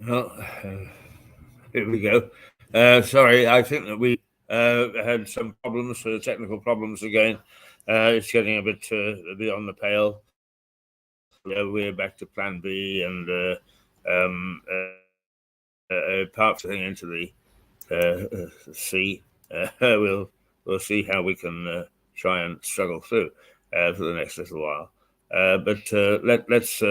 Well, here we go. Sorry, I think that we had some problems, technical problems again. It's getting a bit beyond the pale. We're back to Plan B and parking into the sea. We'll see how we can try and struggle through for the next little while. But let's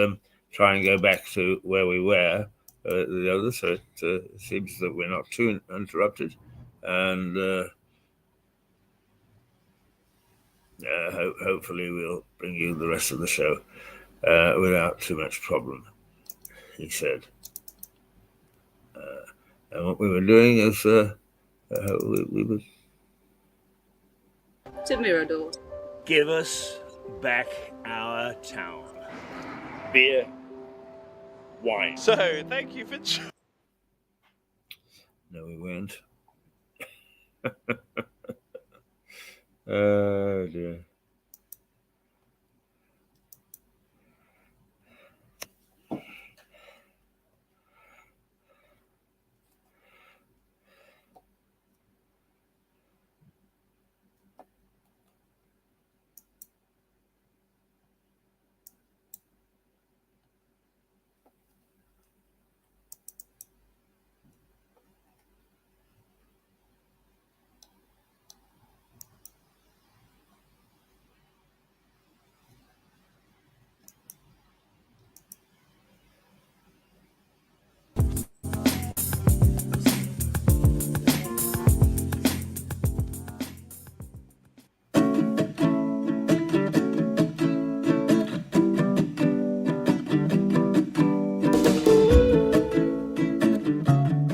try and go back to where we were. The other, so it seems that we're not too interrupted, and hopefully we'll bring you the rest of the show without too much problem, he said. And what we were doing is we were to Mirador. Give us back our town. Beer, wine. So, thank you for... No, we weren't. Oh, dear.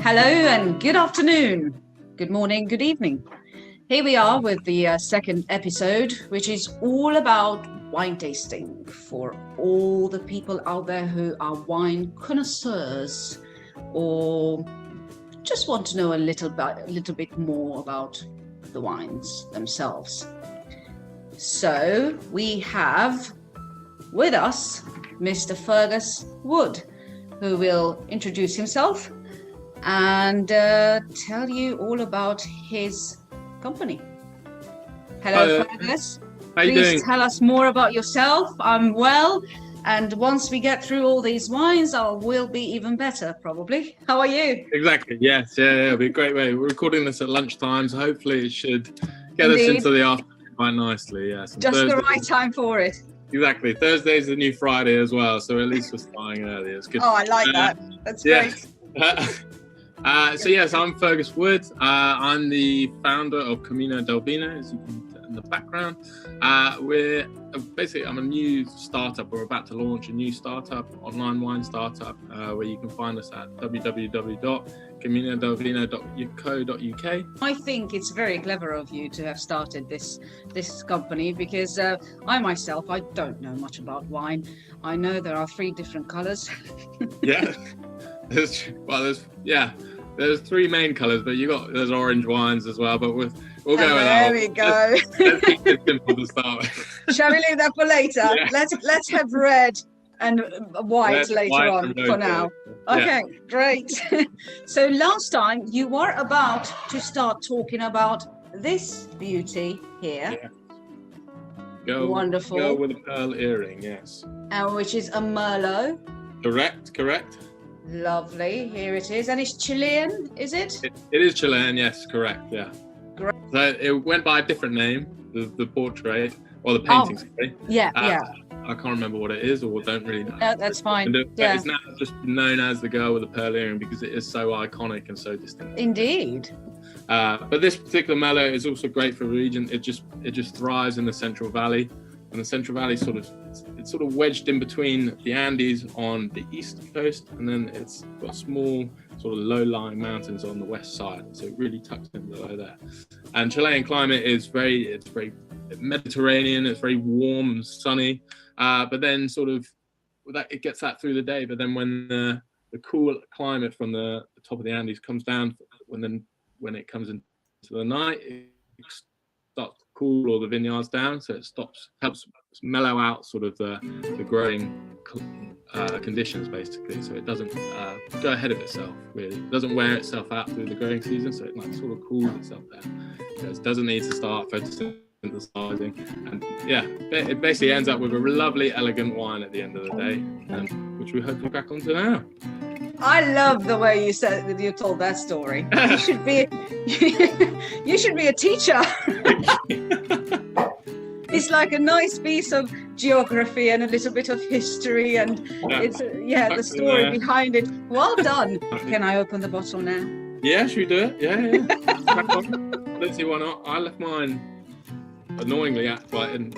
Hello and good afternoon, good morning, good evening. Here we are with the second episode, which is all about wine tasting for all the people out there who are wine connoisseurs or just want to know a little bit more about the wines themselves. So we have with us Mr. Fergus Wood, who will introduce himself and tell you all about his company. Hello, Fergus. How you Please doing? Tell us more about yourself. I'm well, and once we get through all these wines, we'll be even better, probably. How are you? Exactly. Yes. Yeah. It'll be a great way. We're recording this at lunchtime, so hopefully it should get us into the afternoon quite nicely. Yes. Just Thursday, the right time for it. Exactly. Thursday's the new Friday as well, so at least we're starting early. It's good. Oh, I like that. That's great. So yes, I'm Fergus Wood. I'm the founder of Camino del Vino, as you can tell in the background. I'm a new startup. We're about to launch a new startup, online wine startup, where you can find us at www.caminodelvino.co.uk. I think it's very clever of you to have started this company because I myself, I don't know much about wine. I know there are 3 different colors. Yeah. There's 3 main colours, but there's orange wines as well. But we'll go with that. There we go. Let's keep it simple to start with. Shall we leave that for later? Yeah. Let's have red and white later on for now. Okay, great. So last time you were about to start talking about this beauty here. Yeah. Wonderful. Go with a pearl earring, yes. Which is a Merlot. Correct. Lovely, here it is. And it's Chilean, is it? It is Chilean, yes, correct, yeah. Great. So it went by a different name, the portrait, or the painting, sorry. Yeah. I can't remember what it is, or don't really know. That's fine. It's now just known as the girl with the pearl earring because it is so iconic and so distinct. Indeed. But this particular Merlot is also great for the region. It just thrives in the Central Valley. And the Central Valley it's sort of wedged in between the Andes on the east coast, and then it's got small sort of low-lying mountains on the west side. So it really tucks in below there. And Chilean climate is very Mediterranean. It's very warm and sunny. But then sort of it gets that through the day. But then when the cool climate from the top of the Andes comes down, when it comes into the night, it starts to cool all the vineyards down, so it helps mellow out sort of the growing conditions basically, so it doesn't go ahead of itself. Really, it doesn't wear itself out through the growing season, so it like sort of cools itself down. It doesn't need to start photosynthesizing, and yeah, it basically ends up with a lovely, elegant wine at the end of the day, which we hope to crack onto now. I love the way you told that story. You should be a teacher. It's like a nice piece of geography and a little bit of history, and it's the story behind it. Well done. Can I open the bottle now? Yeah, should we do it? Yeah. Let's see why not. I left mine annoyingly in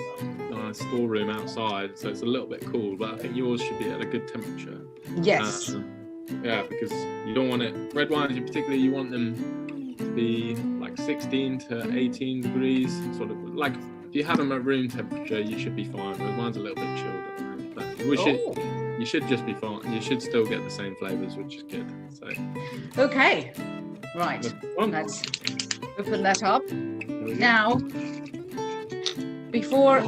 a storeroom outside, so it's a little bit cool, but I think yours should be at a good temperature. Yes. Yeah, because you don't want it. Red wines, you want them to be like 16 to 18 degrees, sort of like. If you have them at room temperature, you should be fine. Red wine's a little bit chilled, but you should just be fine. You should still get the same flavors, which is good. So, okay, right. Let's open that up now. Before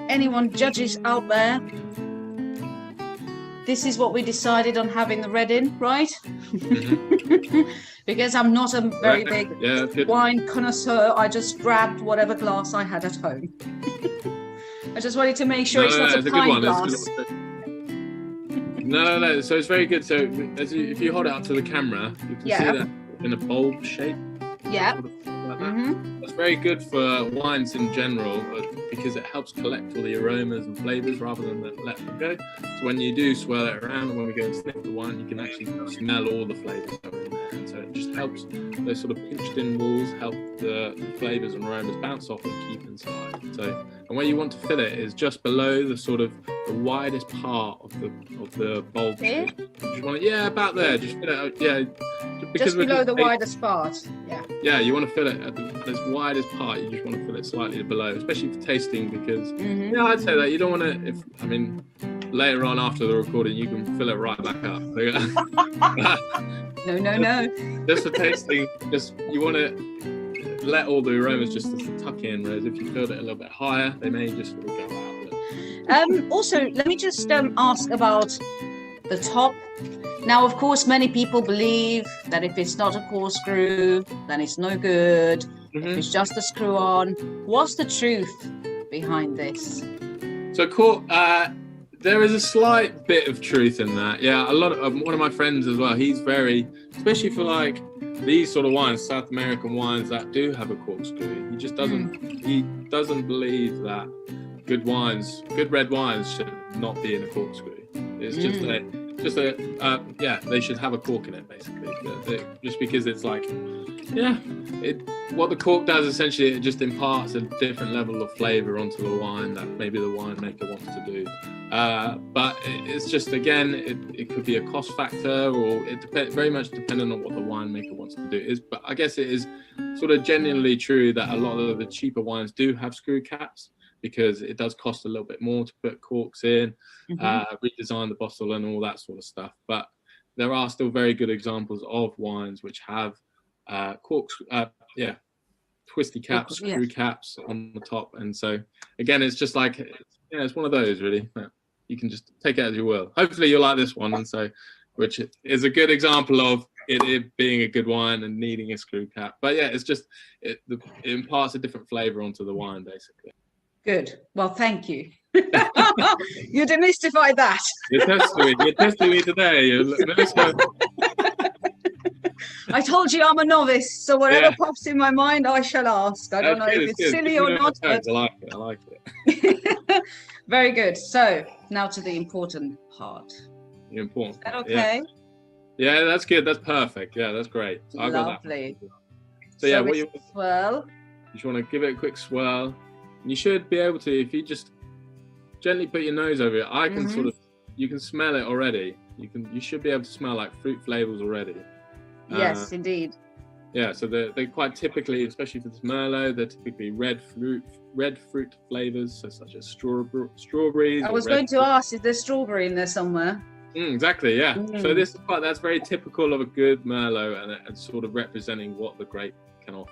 anyone judges out there, this is what we decided on having the red in, right? Mm-hmm. Because I'm not a very big wine connoisseur, I just grabbed whatever glass I had at home. I just wanted to make sure it's not a pint glass. No. So it's very good. So if you hold it up to the camera, you can see that in a bulb shape. Yeah. Like that. That's very good for wines in general because it helps collect all the aromas and flavors rather than let them go. So when you do swirl it around and when we go and sniff the wine, you can actually smell all the flavors that are in there. And so it just helps those sort of pinched in walls help the flavors and aromas bounce off and keep inside. So, and where you want to fill it is just below the sort of the widest part of the bulb. Here? Just want it, about there. Just fill it out, just below the widest part. Yeah, you want to fill it at as widest part. You just want to fill it slightly below, especially for tasting, because I'd say that you don't want to. Later on after the recording, you can fill it right back up. No. Just for tasting, you want to let all the aromas just tuck in. Whereas if you filled it a little bit higher, they may just sort of go out. Also, let me just ask about the top. Now, of course, many people believe that if it's not a corkscrew, then it's no good. If it's just a screw on. What's the truth behind this? So, there is a slight bit of truth in that. Yeah, a lot of one of my friends as well. He's very, especially for like these sort of wines, South American wines that do have a corkscrew. He just doesn't. He doesn't believe that good red wines should not be in a corkscrew. It's they should have a cork in it basically. Just because it's like, what the cork does essentially, it just imparts a different level of flavor onto the wine that maybe the winemaker wants to do. But it's just, again, it could be a cost factor, or it very much dependent on what the winemaker wants to do. But I guess it is sort of genuinely true that a lot of the cheaper wines do have screw caps, because it does cost a little bit more to put corks in, redesign the bottle and all that sort of stuff. But there are still very good examples of wines which have corks, twisty caps, screw caps on the top. And so, again, it's just like, it's one of those really. You can just take it as you will. Hopefully you'll like this one, and so, which is a good example of it being a good wine and needing a screw cap. But yeah, it's just, it imparts a different flavor onto the wine, basically. Good. Well, thank you. You demystified that. You're testing me today. I told you I'm a novice, so whatever pops in my mind, I shall ask. I don't know if it's silly or not. I like it. Very good. So now to the important part. The important part. Is that okay? Yeah, that's good. That's perfect. Yeah, that's great. So lovely. So what you swirl. You just want to give it a quick swirl. You should be able to, if you just gently put your nose over it, I can you can smell it already. You should be able to smell like fruit flavors already. Yes, indeed. Yeah, so they're quite typically, especially for this Merlot, they're typically red fruit flavors, so such as strawberries. I was going to ask, is there strawberry in there somewhere? Exactly, yeah. So that's very typical of a good Merlot, and sort of representing what the grape can offer.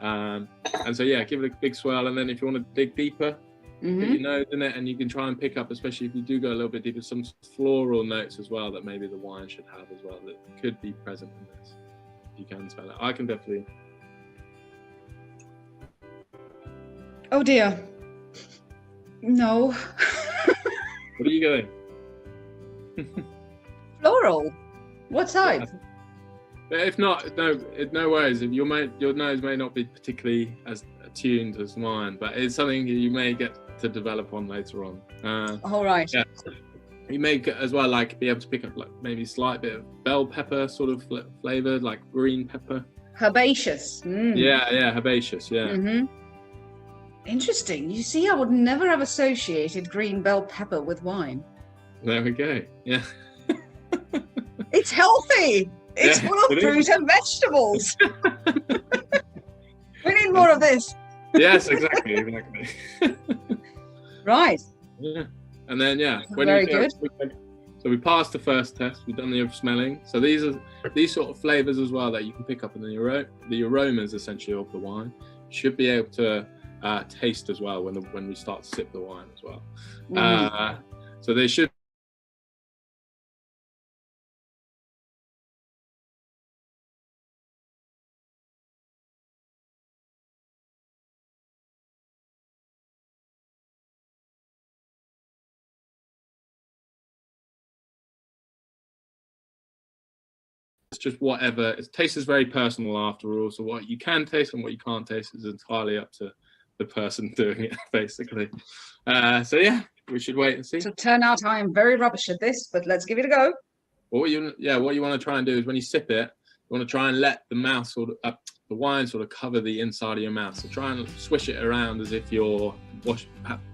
And so give it a big swirl, and then if you want to dig deeper, put your nose in it, and you can try and pick up, especially if you do go a little bit deeper, some floral notes as well that maybe the wine should have as well that could be present in this. If you can smell it, I can definitely. Oh dear. No. What are you going? Floral. What type? But if not, no worries. If your nose may not be particularly as attuned as mine, but it's something you may get to develop on later on. All right. Yeah. You may as well be able to pick up maybe a slight bit of bell pepper sort of flavor, like green pepper. Herbaceous. Yeah, herbaceous. Yeah. Interesting. You see, I would never have associated green bell pepper with wine. There we go. Yeah. It's healthy. It's full of fruit and vegetables. We need more of this. Yes, exactly. Right. Yeah. And then very good. So we passed the first test. We've done the smelling. So these sort of flavors as well that you can pick up in the aromas essentially of the wine. You should be able to taste as well when we start to sip the wine as well. So they should. It's just whatever. It taste is very personal after all. So what you can taste and what you can't taste is entirely up to the person doing it, basically. So yeah, we should wait and see. So turn out I am very rubbish at this, but let's give it a go. What you want to try and do is when you sip it, you want to try and let the mouth the wine sort of cover the inside of your mouth. So try and swish it around as if you're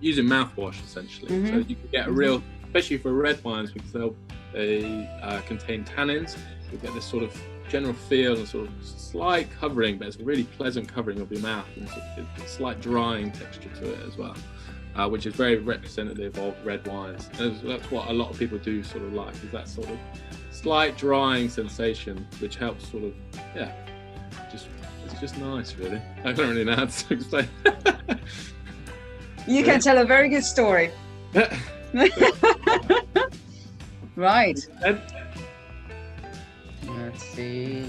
using mouthwash essentially. So you can get a real, especially for red wines because they contain tannins. You get this sort of general feel and sort of slight covering, but it's a really pleasant covering of your mouth and a slight drying texture to it as well, which is very representative of red wines. And that's what a lot of people do sort of like, is that sort of slight drying sensation, which helps sort of, it's just nice really. I don't really know how to explain. You can tell a very good story. Right. Let's see.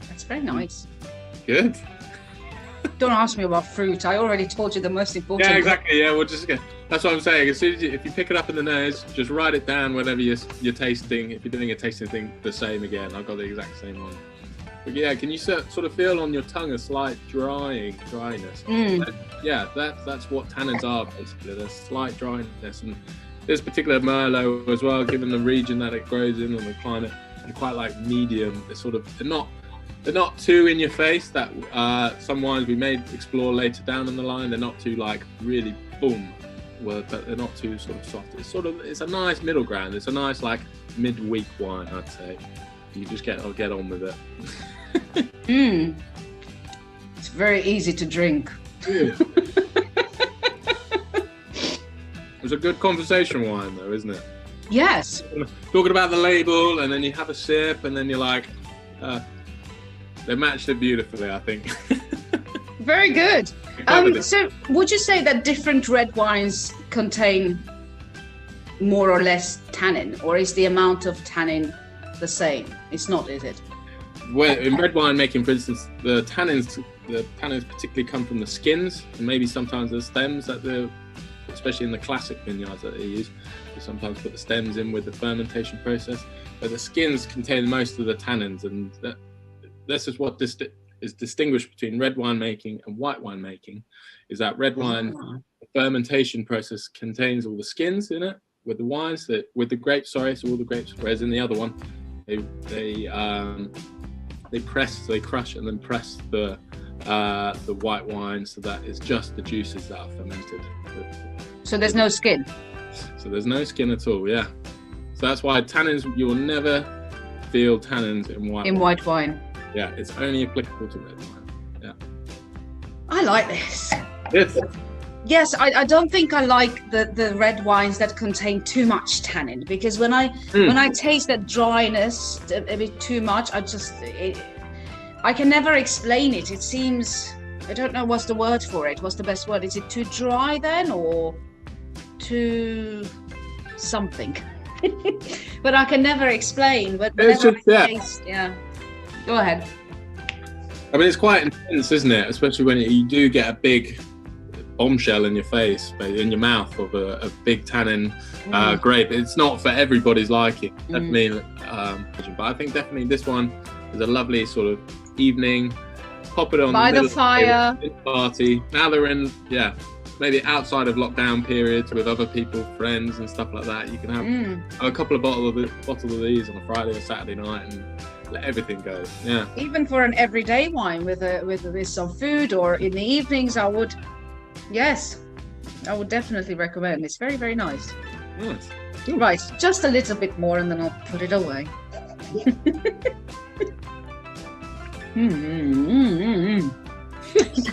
That's very nice. Good. Don't ask me about fruit. I already told you the most important. Yeah, exactly. Yeah, we'll just get. That's what I'm saying. As soon as if you pick it up in the nose, just write it down whenever you're tasting. If you're doing a tasting thing, the same again. I've got the exact same one. But yeah, can you sort of feel on your tongue a slight dryness? Yeah, that's what tannins are basically. There's slight dryness, and this particular Merlot as well, given the region that it grows in and the climate, and quite like medium. They're not too in your face. That some wines we may explore later down in the line. They're not too like really boom, but they're not too sort of soft. It's a nice middle ground. It's a nice like midweek wine, I'd say. You just get on with it. It's very easy to drink. It's a good conversation wine, though, isn't it? Yes. Talking about the label, and then you have a sip, and then you're like, they matched it beautifully, I think. Very good. So, would you say that different red wines contain more or less tannin, or is the amount of tannin the same? It's not, is it? Well, in red wine making, for instance, the tannins particularly come from the skins, and maybe sometimes the stems especially in the classic vineyards that they use. They sometimes put the stems in with the fermentation process, but the skins contain most of the tannins, and this is what is distinguished between red wine making and white wine making, is that red wine fermentation process contains all the skins in it with the wines, with the grapes, so all the grapes, whereas in the other one, they crush and then press the white wine so that it's just the juices that are fermented. So there's no skin? So there's no skin at all, yeah. So that's why tannins, you will never feel tannins in white wine. White wine. Yeah, it's only applicable to red wine. Yeah. I like this. Yes. Yes, I don't think I like the red wines that contain too much tannin, because when I taste that dryness a bit too much, I can never explain it. It seems, I don't know what's the word for it. What's the best word? Is it too dry then, or too something? But I can never explain. But whenever I taste, go ahead. I mean, it's quite intense, isn't it? Especially when you do get a big bombshell in your face, in your mouth, of a big tannin grape. It's not for everybody's liking, definitely. But I think definitely this one is a lovely sort of evening. Pop it on by the fire party. Now they're in, maybe outside of lockdown periods with other people, friends and stuff like that. You can have a couple of bottles of these on a Friday or Saturday night and let everything go. Yeah. Even for an everyday wine with some food, or in the evenings, I would definitely recommend. It's very, very nice. Nice. Right, just a little bit more and then I'll put it away.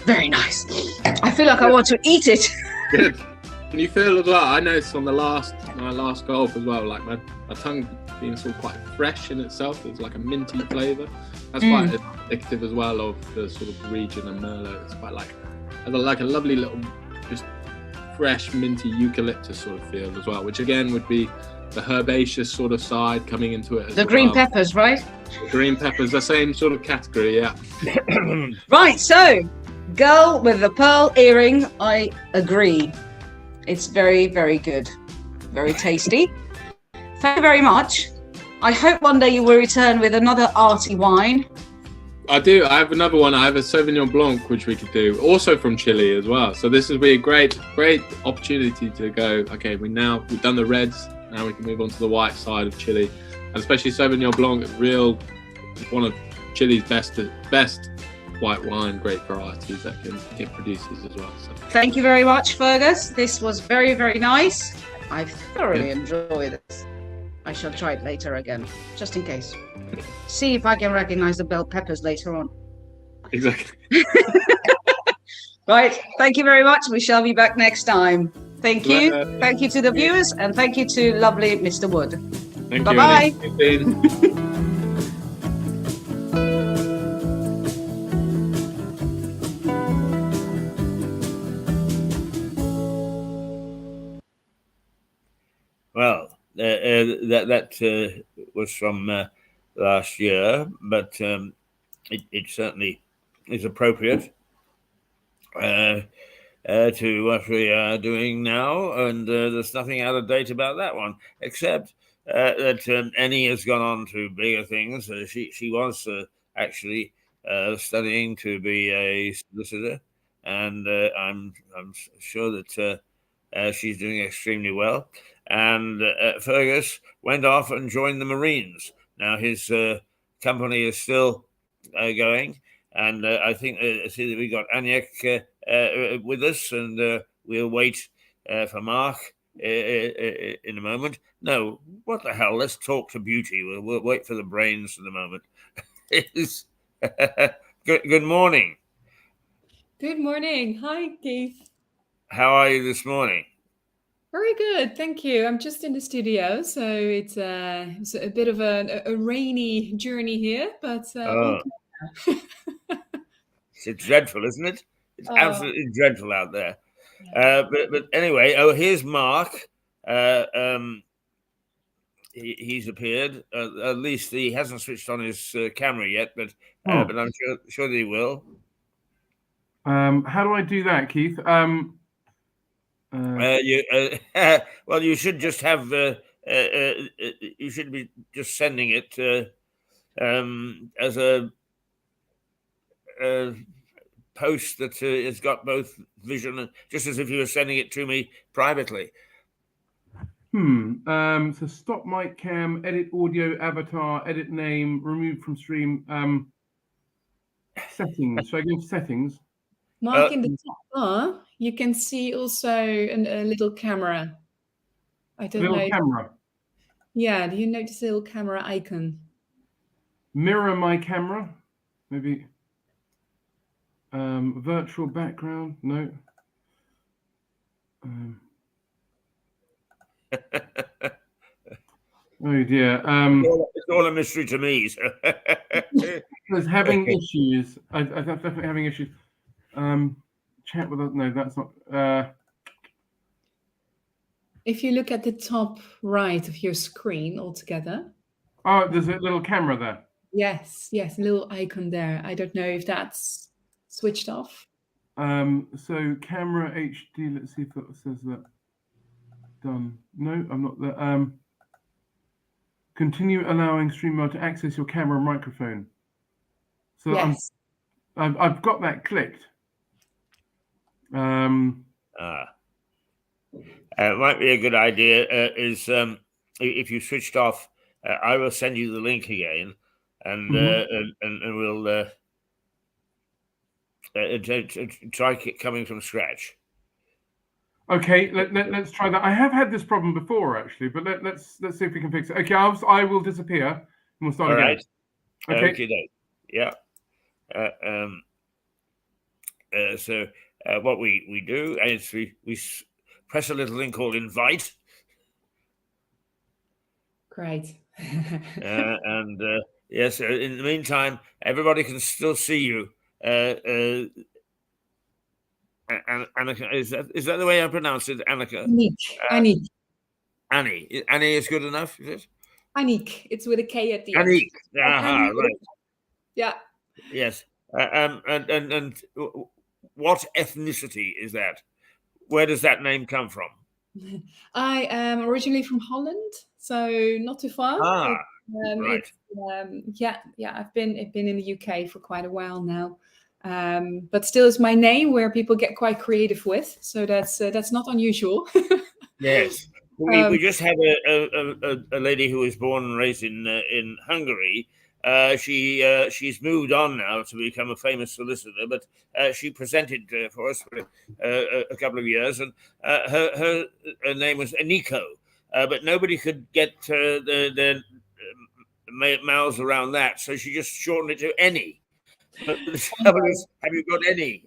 Very nice. I feel like I want to eat it. Good. And you feel as well, I noticed on my last gulp as well, like my tongue being sort of quite fresh in itself. There's like a minty flavour. That's quite indicative as well of the sort of region and Merlot. It's quite like a lovely little, just fresh, minty eucalyptus sort of feel as well, which again would be the herbaceous sort of side coming into it as the well. Green peppers, right? The green peppers, the same sort of category, yeah. Right, so girl with the pearl earring, I agree. It's very, very good. Very tasty. Thank you very much. I hope one day you will return with another arty wine. I do. I have another one. I have a Sauvignon Blanc, which we could do, also from Chile as well. So this would be a great opportunity to go, okay, we've done the reds, now we can move on to the white side of Chile. And especially Sauvignon Blanc, one of Chile's best white wine, great varieties that it produces as well. So. Thank you very much, Fergus. This was very, very nice. I've thoroughly enjoyed this. I shall try it later again, just in case. See if I can recognize the bell peppers later on. Exactly. Right. Thank you very much. We shall be back next time. Thank you. Thank you to the viewers, and thank you to lovely Mr. Wood. Thank Bye-bye. you. Well, that was from last year, but it certainly is appropriate to what we are doing now, and there's nothing out of date about that one, except that Annie has gone on to bigger things. She was actually studying to be a solicitor, and I'm sure that she's doing extremely well. And Fergus went off and joined the Marines. Now his company is still going, and I think see that we got Aniek with us, and we'll wait for Mark in a moment. No, what the hell? Let's talk to Beauty. We'll wait for the brains for the moment. Good morning. Good morning. Hi, Keith. How are you this morning? Very good, thank you. I'm just in the studio, so it's a bit of a rainy journey here, but it's dreadful, isn't it? It's absolutely dreadful out there. But anyway, here's Mark. He's appeared. At least he hasn't switched on his camera yet, but I'm sure that he will. How do I do that, Keith? Well, you should just have. You should be just sending it as a post that has got both vision, just as if you were sending it to me privately. So stop mic cam, edit audio, avatar, edit name, remove from stream. Settings. Should I go into settings? Mark, in the top bar, you can see also a little camera. I don't know. Little camera. Yeah, do you notice a little camera icon? Mirror my camera, maybe. Virtual background, no. Oh dear. It's all a mystery to me. So. There's having issues. I'm definitely having issues. Chat with us. No, that's not. If you look at the top right of your screen altogether. Oh, there's a little camera there. Yes, a little icon there. I don't know if that's switched off. So camera HD. Let's see if that says that. Done. No, I'm not there. Continue allowing StreamYard to access your camera and microphone. So yes. I've got that clicked. Might be a good idea is if you switched off, I will send you the link again, and we'll try coming from scratch. Okay, let's try that. I have had this problem before, actually, but let's see if we can fix it. Okay, I will disappear and we'll start All again. Right. Okay. Yeah. So what we do is we press a little thing called invite. Great. And yes, in the meantime, everybody can still see you. Annika, is that the way I pronounce it, Annika? Aniek. Annie is good enough, is it? Aniek. It's with a K at the end. Aniek. Aha, right. Yeah. Yes. And what ethnicity is that? Where does that name come from? I am originally from Holland, so not too far. Right. I've been in the UK for quite a while now. But still is my name where people get quite creative with, so that's not unusual. Yes, we just had a lady who was born and raised in Hungary. She's moved on now to become a famous solicitor, but she presented for us for a couple of years, and her name was Aniko, but nobody could get their mouths around that, so she just shortened it to Annie. But the trouble is, have you got any?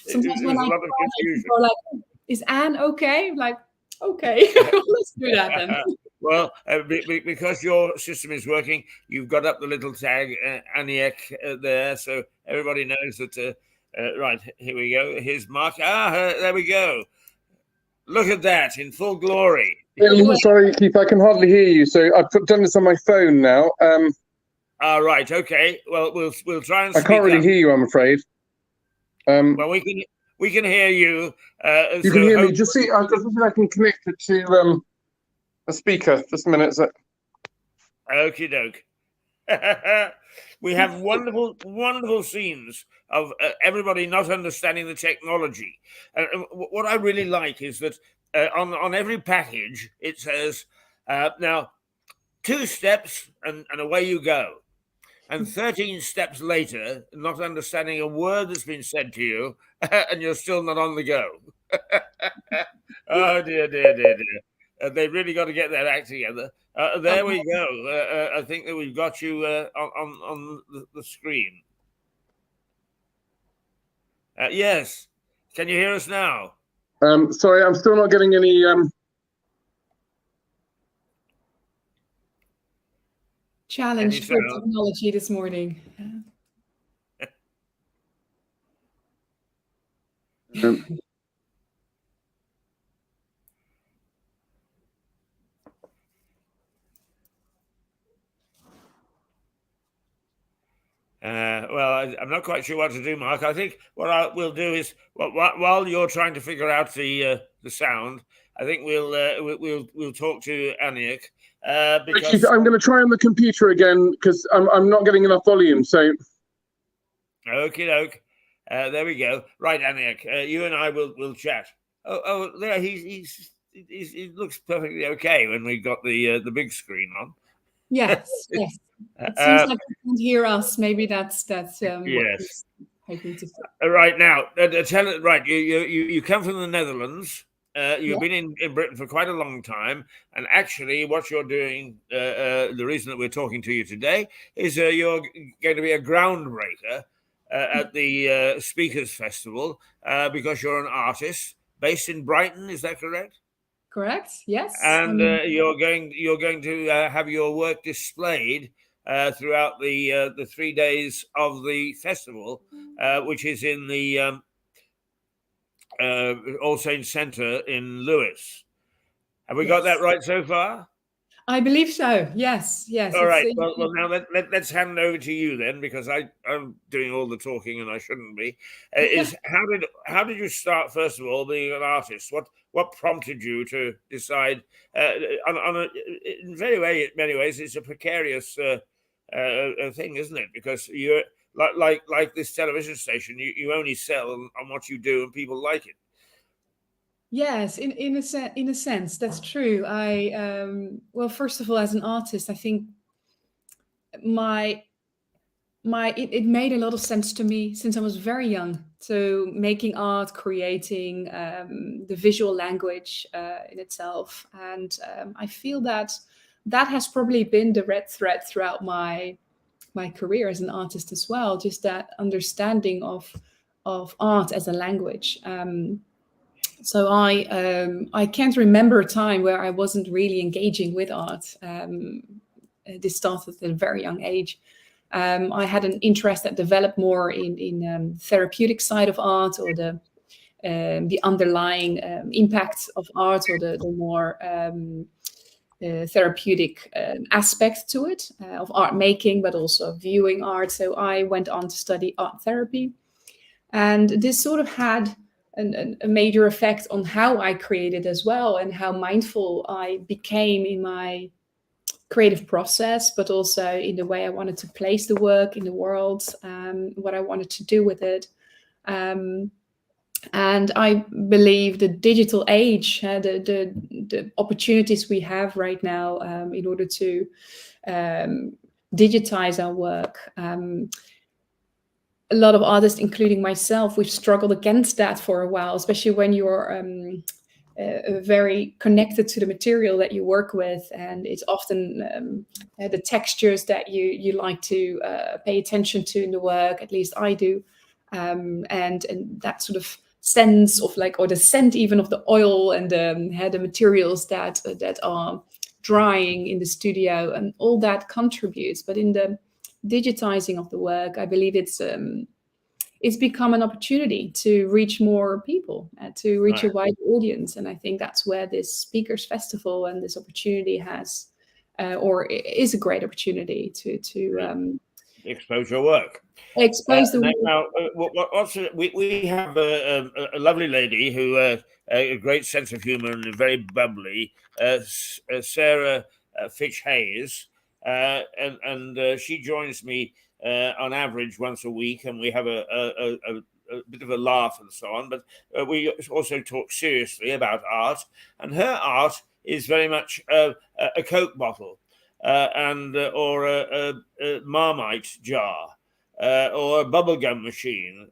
Sometimes when I people are like, is Anne okay? I'm like, okay, let's do that then. Well, because your system is working, you've got up the little tag Aniek there, so everybody knows that. Right, here we go. Here's Mark. There we go. Look at that in full glory. Sorry, Keith, I can hardly hear you. So I've done this on my phone now. Right. Okay. Well, we'll try and. I can't really hear you, I'm afraid. Well, we can hear you. You can hear me. Just see. I can connect it to a speaker. Just a minute. Okie doke. We have wonderful scenes of everybody not understanding the technology. What I really like is that on every package it says now 2 steps and away you go. And 13 steps later, not understanding a word that's been said to you, and you're still not on the go. Oh, dear. They really got to get their act together. There we go. I think that we've got you on the screen. Yes. Can you hear us now? Sorry, I'm still not getting any... Challenge for technology this morning. Well, I'm not quite sure what to do, Mark. I think what we'll do is while you're trying to figure out the sound, I think we'll talk to Aniek. Because I'm going to try on the computer again because I'm not getting enough volume. So, okie doke. There we go. Right, Aniek, you and I will chat. Oh, there he looks perfectly okay when we got the big screen on. Yes. It seems like you can't hear us. Maybe that's yes. Hoping to. Right now, tell it right. You come from the Netherlands. You've been in Britain for quite a long time, and actually what you're doing, the reason that we're talking to you today is you're going to be a groundbreaker at the Speakers Festival because you're an artist based in Brighton. Is that correct? Correct. Yes. And you're going to have your work displayed throughout the 3 days of the festival, which is in the All Saints Centre in Lewes. Have we got that right so far? I believe so. Yes. Yes. All right. Well, now let's hand over to you then, because I'm doing all the talking and I shouldn't be. Is how did you start, first of all, being an artist? What prompted you to decide? In many ways, it's a precarious thing, isn't it? Because you're like this television station, you only sell on what you do, and people like it. Yes, in a sense, that's true. Well, first of all, as an artist, I think it made a lot of sense to me since I was very young. So making art, creating the visual language in itself, and I feel that has probably been the red thread throughout my career as an artist as well. Just that understanding of art as a language. So I can't remember a time where I wasn't really engaging with art. This started at a very young age. I had an interest that developed more in therapeutic side of art, or the underlying impact of art, or the more therapeutic aspect to it, of art making, but also viewing art. So I went on to study art therapy. And this sort of had a major effect on how I created as well, and how mindful I became in my creative process, but also in the way I wanted to place the work in the world, what I wanted to do with it. And I believe the digital age, the opportunities we have right now in order to digitize our work, a lot of artists, including myself, we've struggled against that for a while, especially when you're very connected to the material that you work with, and it's often the textures that you like to pay attention to in the work. At least I do, and that sort of sense of or the scent even of the oil and the materials that are drying in the studio, and all that contributes. But in the digitizing of the work, I believe it's become an opportunity to reach more people, to reach a wide audience. And I think that's where this Speakers Festival and this opportunity has, or is a great opportunity to expose your work. Expose the work. Now, we have a lovely lady who a great sense of humor and very bubbly, Sarah Fitch Hayes. And she joins me on average once a week, and we have a bit of a laugh and so on. But we also talk seriously about art, and her art is very much a Coke bottle, or a Marmite jar, or a bubblegum machine.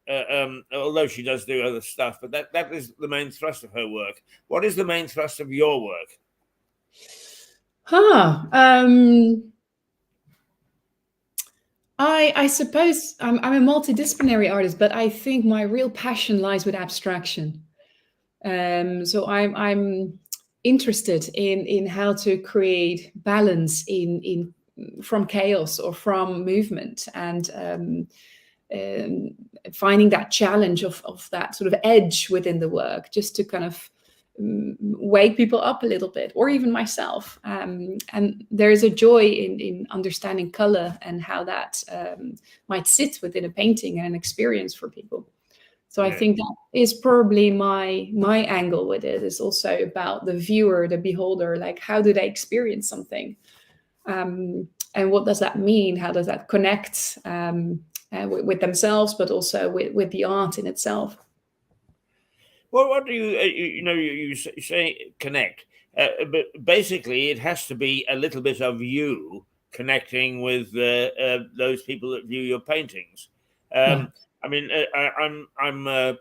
Although she does do other stuff, but that is the main thrust of her work. What is the main thrust of your work? I suppose I'm a multidisciplinary artist, but I think my real passion lies with abstraction. So I'm interested in how to create balance in from chaos or from movement, and finding that challenge of that sort of edge within the work, just to kind of wake people up a little bit, or even myself. And there is a joy in understanding color and how that might sit within a painting and an experience for people. So I think that is probably my angle with it. Is also about the viewer, the beholder, like how do they experience something, and what does that mean? How does that connect with themselves, but also with the art in itself? Well, what do you say connect? But basically, it has to be a little bit of you connecting with those people that view your paintings. I mean, I'm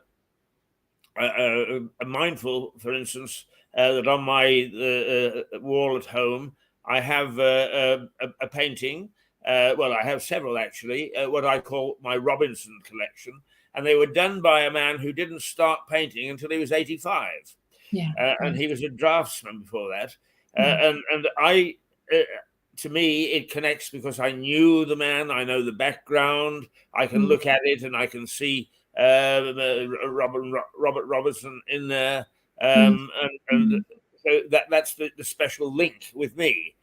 mindful, for instance, that on my wall at home, I have a painting well, I have several actually, what I call my Robinson collection, and they were done by a man who didn't start painting until he was 85. Yeah. And he was a draftsman before that. Mm. And I, to me, it connects because I knew the man, I know the background, I can look at it and I can see Robert Robertson in there. And so that's the special link with me.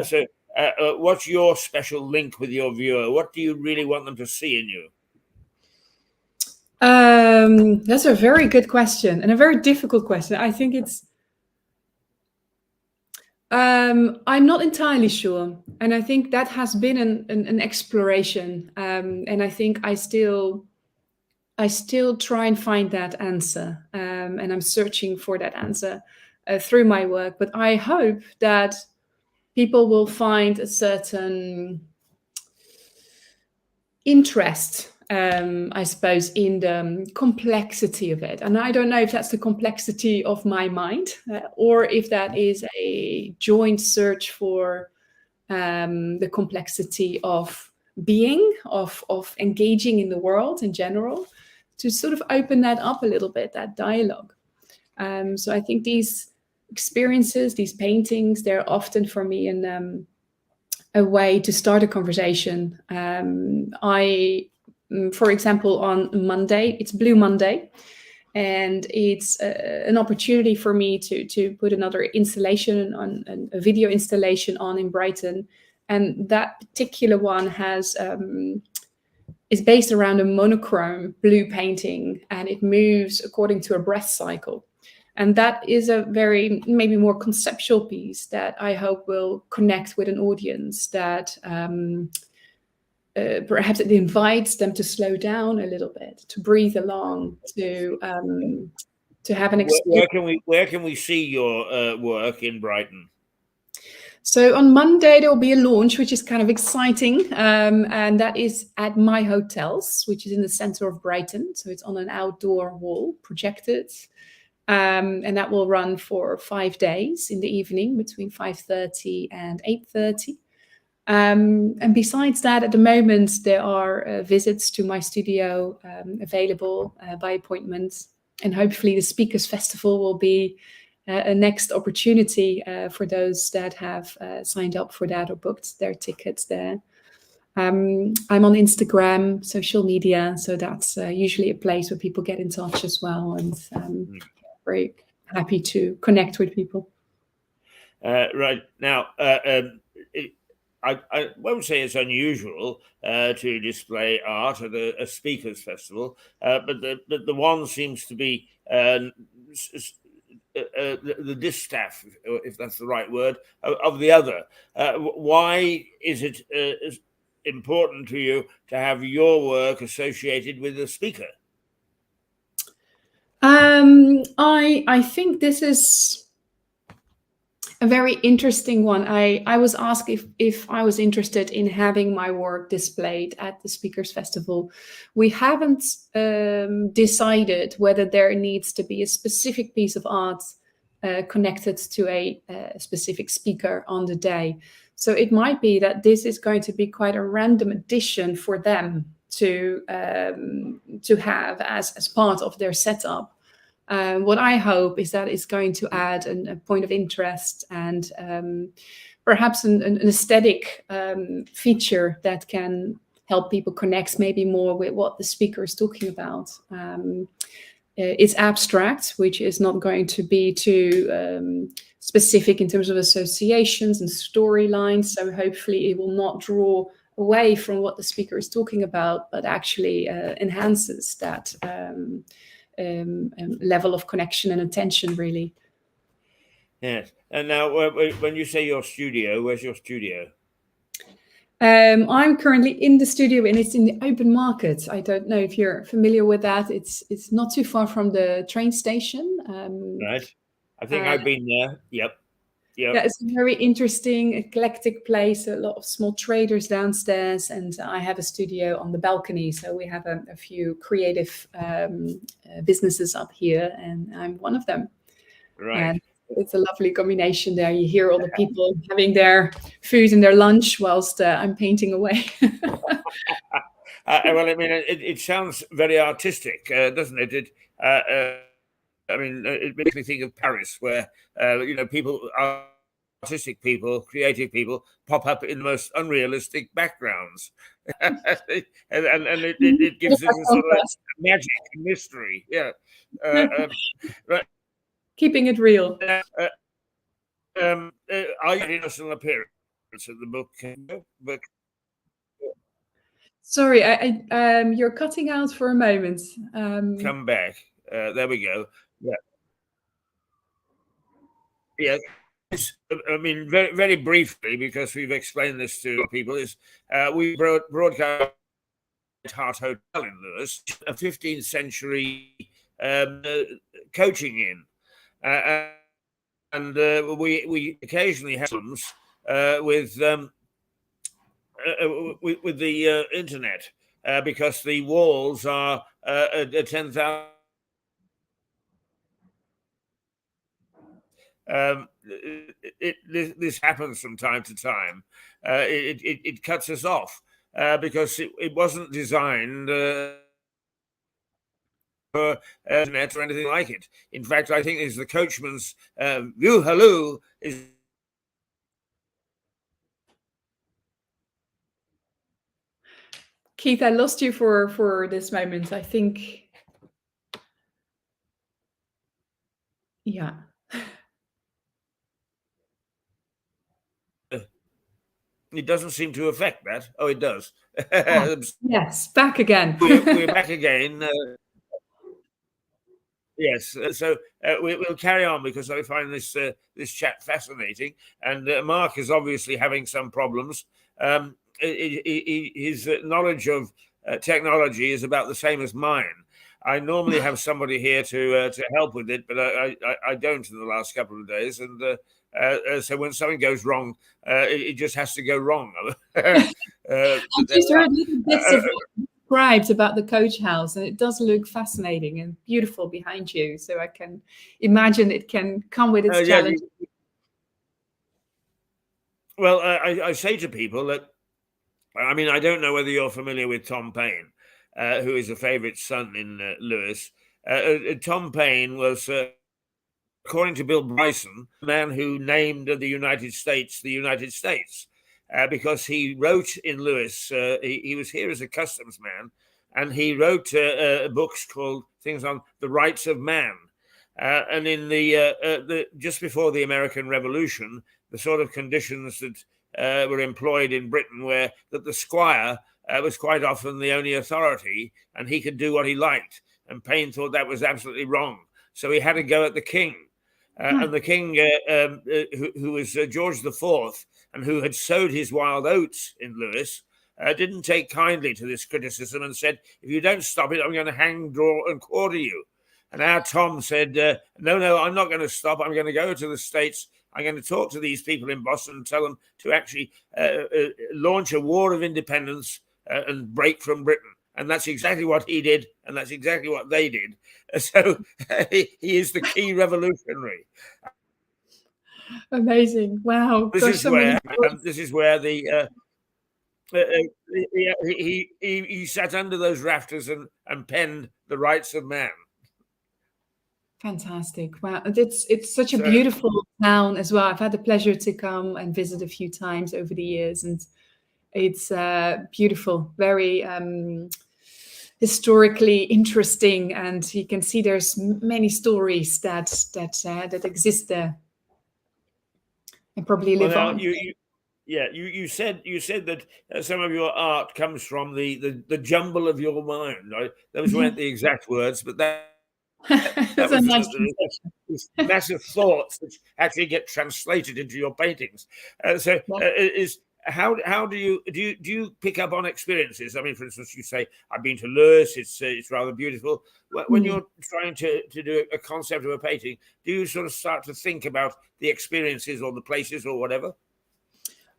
So what's your special link with your viewer? What do you really want them to see in you? That's a very good question and a very difficult question. I think it's, I'm not entirely sure. And I think that has been an exploration. And I think I still try and find that answer. And I'm searching for that answer through my work. But I hope that people will find a certain interest, I suppose, in the complexity of it. And I don't know if that's the complexity of my mind or if that is a joint search for the complexity of being, of engaging in the world in general, to sort of open that up a little bit, that dialogue. So I think these experiences, these paintings, they're often for me a way to start a conversation. For example, on Monday, it's Blue Monday, and it's an opportunity for me to put another installation on, a video installation on in Brighton. And that particular one is based around a monochrome blue painting, and it moves according to a breath cycle. And that is a very, maybe more conceptual piece that I hope will connect with an audience, that perhaps it invites them to slow down a little bit, to breathe along, to have an experience. Where can we see your work in Brighton? So on Monday, there will be a launch, which is kind of exciting. And that is at My Hotels, which is in the center of Brighton. So it's on an outdoor wall, projected. And that will run for 5 days in the evening between 5:30 and 8:30. And besides that, at the moment, there are visits to my studio available by appointment. And hopefully the Speakers Festival will be a next opportunity for those that have signed up for that or booked their tickets there. I'm on Instagram, social media, so that's usually a place where people get in touch as well, and very happy to connect with people. Right now, I won't say it's unusual to display art at a speakers festival, but the one seems to be the distaff, if that's the right word, of the other. Why is it important to you to have your work associated with the speaker? I think this is a very interesting one. I was asked if I was interested in having my work displayed at the Speakers Festival. We haven't decided whether there needs to be a specific piece of art connected to a specific speaker on the day. So it might be that this is going to be quite a random addition for them to have as part of their setup. What I hope is that it's going to add a point of interest and perhaps an aesthetic feature that can help people connect maybe more with what the speaker is talking about. It's abstract, which is not going to be too specific in terms of associations and storylines. So hopefully it will not draw away from what the speaker is talking about, but actually enhances that level of connection and attention, really. Yes. And now, when you say your studio, where's your studio? I'm currently in the studio, and it's in the open market. I don't know if you're familiar with that. It's not too far from the train station. Right. I think I've been there. Yep. Yeah, it's a very interesting, eclectic place. A lot of small traders downstairs, and I have a studio on the balcony. So we have a few creative businesses up here, and I'm one of them. Right. it's a lovely combination there. You hear all the people having their food and their lunch whilst I'm painting away. Well, I mean, it sounds very artistic, doesn't it? I mean, it makes me think of Paris, where people, artistic people, creative people, pop up in the most unrealistic backgrounds, and it gives us a sort of magic and mystery. Yeah, right. Keeping it real. Are you an national appearance of the book? Sorry, you're cutting out for a moment. Come back. There we go. Yeah. I mean, very, very briefly, because we've explained this to people, is we broadcast Hart Hotel in Lewes, a 15th century coaching inn, and we occasionally have problems with the internet because the walls are 10,000. This happens from time to time. It cuts us off because it wasn't designed for internet or anything like it. In fact, I think it's the coachman's view hello is. Keith, I lost you for this moment. I think, yeah. It doesn't seem to affect that. Oh, it does. Yes, back again. We're back again. Yes, so we'll carry on because I find this chat fascinating, and Mark is obviously having some problems. His knowledge of technology is about the same as mine. I normally have somebody here to help with it, but I don't in the last couple of days, and so when something goes wrong, it just has to go wrong. I just heard little bits of described about the coach house, and it does look fascinating and beautiful behind you. So I can imagine it can come with its challenges. Well, I say to people that, I mean, I don't know whether you're familiar with Tom Paine, who is a favorite son in Lewes. Tom Paine was, according to Bill Bryson, the man who named the United States, because he wrote in Lewes. He was here as a customs man, and he wrote books called things on the rights of man. And in the just before the American Revolution, the sort of conditions that were employed in Britain were that the squire was quite often the only authority, and he could do what he liked. And Paine thought that was absolutely wrong, so he had to go at the king. And the king, who was George IV, and who had sowed his wild oats in Lewes, didn't take kindly to this criticism and said, "If you don't stop it, I'm going to hang, draw, and quarter you." And our Tom said, "No, I'm not going to stop. I'm going to go to the States. I'm going to talk to these people in Boston and tell them to actually launch a war of independence and break from Britain." And that's exactly what he did, and that's exactly what they did. So he is the key revolutionary. Amazing! Wow. This is where the he sat under those rafters and penned the rights of man. Fantastic! Wow, it's such a beautiful town as well. I've had the pleasure to come and visit a few times over the years, and it's beautiful, very historically interesting, and you can see there's many stories that exist there and probably live on. You said that some of your art comes from the jumble of your mind. Right? Those weren't the exact words, but that was nice massive thoughts which actually get translated into your paintings. How do you pick up on experiences? I mean, for instance, you say, "I've been to Lewes. It's rather beautiful." When you're trying to do a concept of a painting, do you sort of start to think about the experiences or the places or whatever?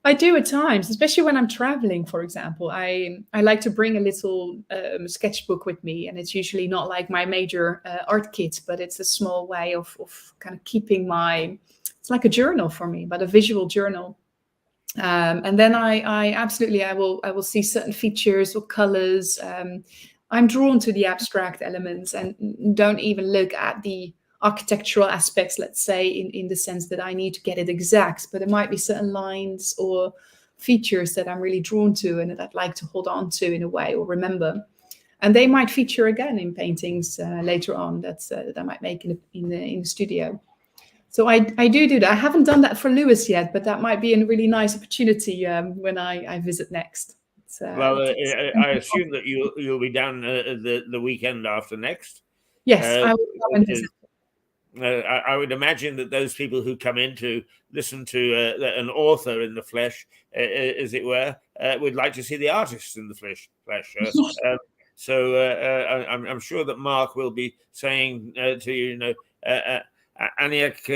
I do at times, especially when I'm traveling, for example. I like to bring a little sketchbook with me, and it's usually not like my major art kit, but it's a small way of kind of keeping it's like a journal for me, but a visual journal. And then I absolutely, I will see certain features or colors. I'm drawn to the abstract elements and don't even look at the architectural aspects, let's say, in the sense that I need to get it exact, but there might be certain lines or features that I'm really drawn to and that I'd like to hold on to in a way or remember. And they might feature again in paintings later on that I might make in the studio. So I do that. I haven't done that for Lewis yet, but that might be a really nice opportunity when I visit next. Well, I assume that you'll be down the weekend after next. Yes, I will come and visit. I would imagine that those people who come in to listen to an author in the flesh, as it were, would like to see the artist in the flesh. So I'm sure that Mark will be saying to you, Aniek,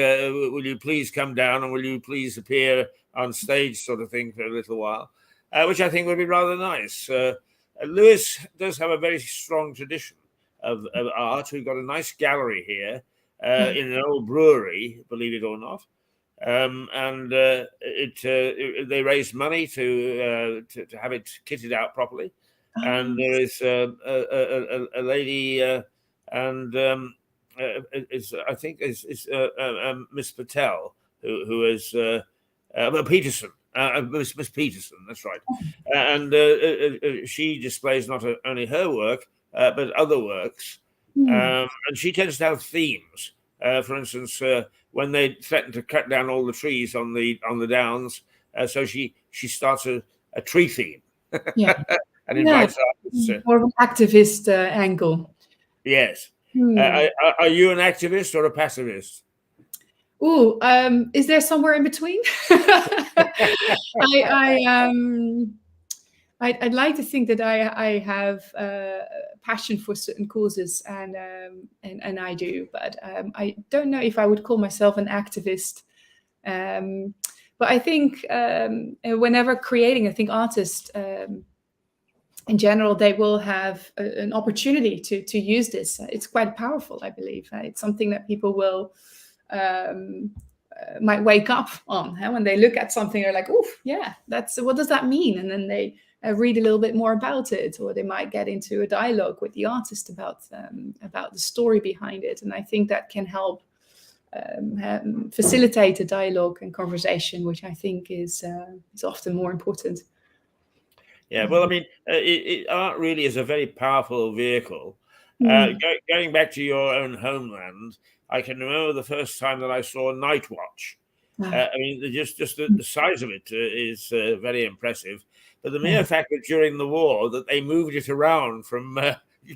will you please come down and will you please appear on stage, sort of thing, for a little while, which I think would be rather nice. Lewis does have a very strong tradition of art. We've got a nice gallery here. In an old brewery, believe it or not, and they raised money to have it kitted out properly. And there is a lady, and I think is Miss Patel, who is Peterson. Miss Peterson, that's right, and she displays not only her work but other works. And she tends to have themes. For instance, when they threaten to cut down all the trees on the downs, so she starts a tree theme. Yeah, and invites artists. More of an activist angle. Yes. Are you an activist or a pacifist? Oh, is there somewhere in between? I'd like to think that I have passion for certain causes, and I do, but I don't know if I would call myself an activist. But I think whenever creating, I think artists in general, they will have an opportunity to use this. It's quite powerful, I believe. It's something that people will might wake up on when they look at something. They're like, "Oh, yeah, what does that mean?" And then they read a little bit more about it, or they might get into a dialogue with the artist about the story behind it. And I think that can help facilitate a dialogue and conversation, which I think is often more important. Yeah, well, I mean, art really is a very powerful vehicle. Going back to your own homeland, I can remember the first time that I saw Night Watch. I mean, just the size of it is very impressive. But the mere fact that during the war that they moved it around from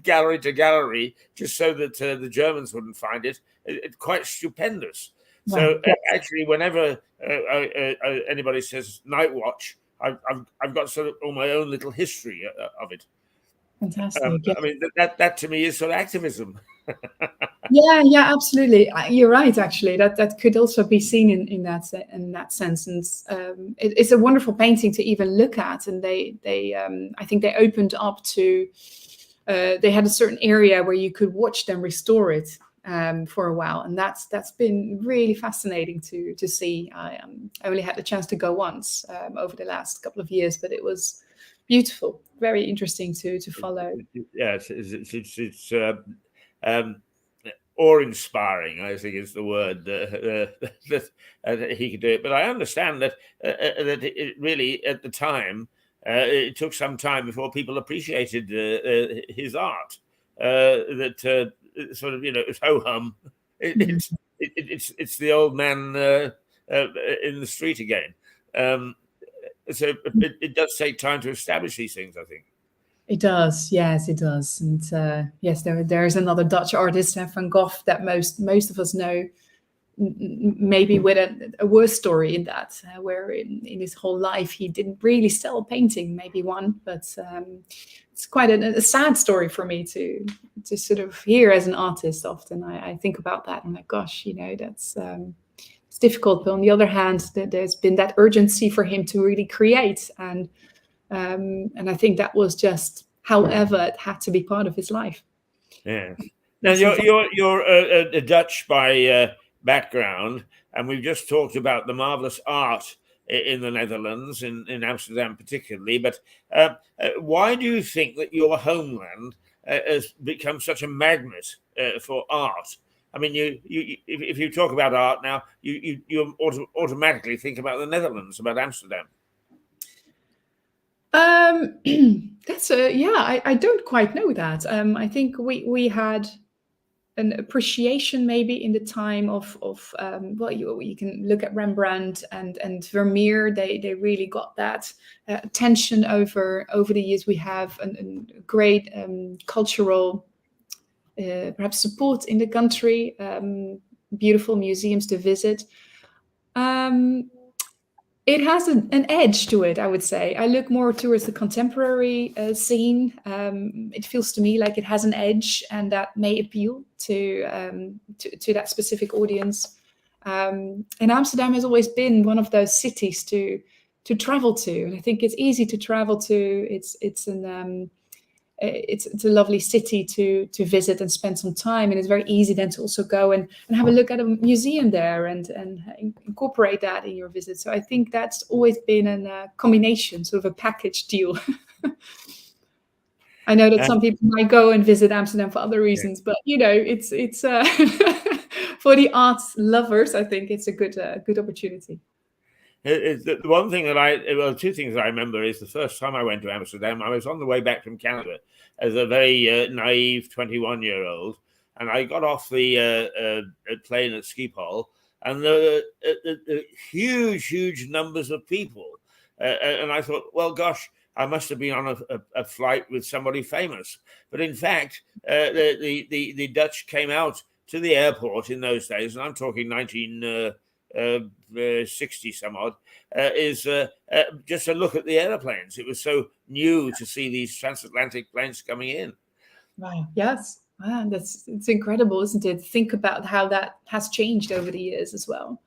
gallery to gallery just so that the Germans wouldn't find it, it's quite stupendous. So actually, whenever anybody says Night Watch, I've got sort of all my own little history of it. Fantastic. I mean, that to me is sort of activism. Yeah, absolutely. You're right. Actually, that could also be seen in that sense. And it's a wonderful painting to even look at. And they I think they opened up to. They had a certain area where you could watch them restore it for a while, and that's been really fascinating to see. I only had the chance to go once over the last couple of years, but it was beautiful, very interesting to follow. Yes, it's awe-inspiring, I think is the word that he could do it. But I understand that it really, at the time, it took some time before people appreciated his art. That sort of, it's ho-hum. It's the old man in the street again. So it does take time to establish these things, I think. It does, yes, it does. And yes, there is another Dutch artist, Van Gogh, that most of us know, maybe with a worse story in that, where in his whole life he didn't really sell painting, maybe one, but it's quite a sad story for me to sort of hear as an artist. Often I think about that and I'm like, gosh, that's it's difficult. But on the other hand, there's been that urgency for him to really create, and I think that was just, however, it had to be part of his life. Yeah. Now you're a Dutch by background, and we've just talked about the marvelous art in the Netherlands, in Amsterdam particularly. But why do you think that your homeland has become such a magnet for art? I mean, if you talk about art now, you automatically think about the Netherlands, about Amsterdam. That's I don't quite know that. I think we had an appreciation maybe in the time of well, you can look at Rembrandt and Vermeer. They really got that attention over the years. We have a great cultural perhaps support in the country, beautiful museums to visit. It has an edge to it, I would say. I look more towards the contemporary scene. It feels to me like it has an edge, and that may appeal to that specific audience. And Amsterdam has always been one of those cities to travel to, and I think it's easy to travel to. It's a lovely city to visit and spend some time, and it's very easy then to also go and have a look at a museum there and incorporate that in your visit. So I think that's always been a combination, sort of a package deal. I know that some people might go and visit Amsterdam for other reasons, but it's for the arts lovers, I think it's a good opportunity. The one thing two things that I remember is the first time I went to Amsterdam, I was on the way back from Canada as a very naive 21-year-old, and I got off the plane at Schiphol, and there were huge numbers of people, and I thought, well, gosh, I must have been on a flight with somebody famous. But in fact, the Dutch came out to the airport in those days, and I'm talking 1960 some odd, is just a look at the airplanes. It was so new to see these transatlantic planes coming in. Wow. Yes. Wow, it's incredible, isn't it? Think about how that has changed over the years as well,